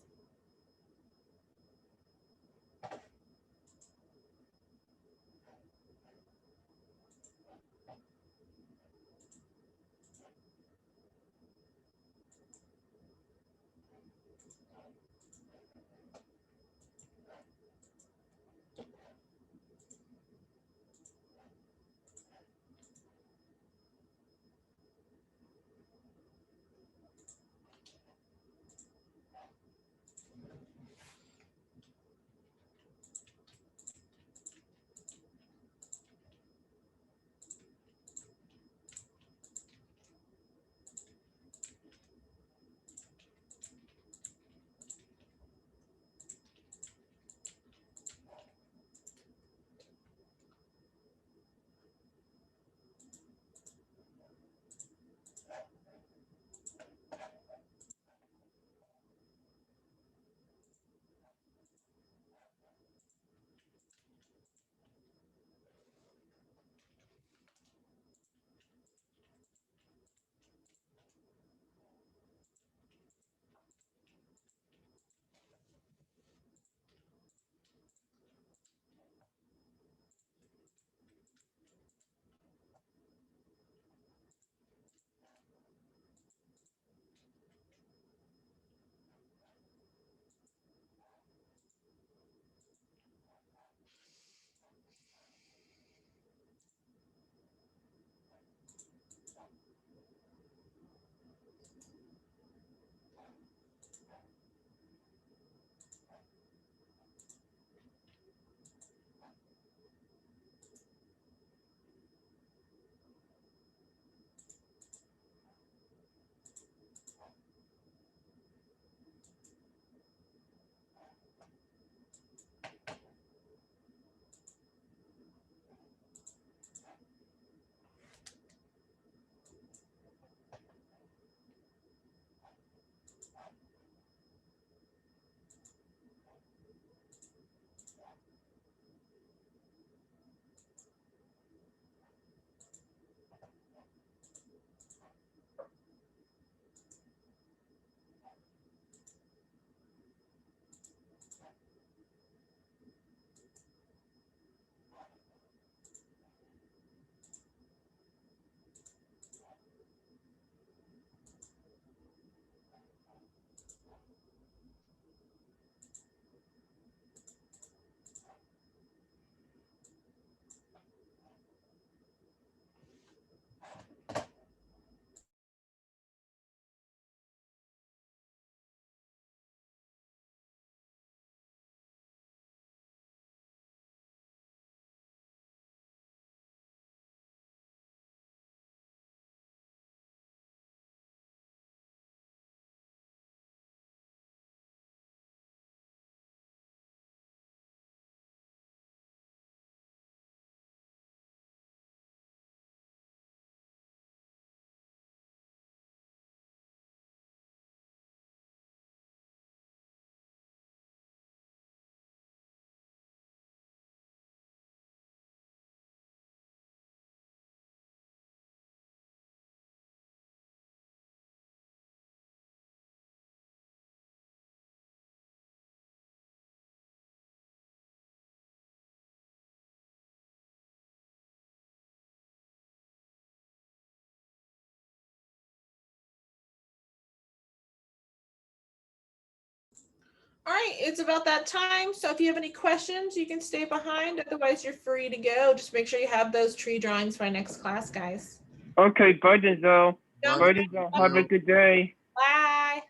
All right, it's about that time. So if you have any questions, you can stay behind. Otherwise, you're free to go. Just make sure you have those tree drawings for our next class, guys. Okay, bye, Denzel. Sounds Bye, good. Denzel. Have a good day. Bye.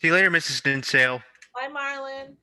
See you later, Mrs. Dinsale. Bye, Marlon.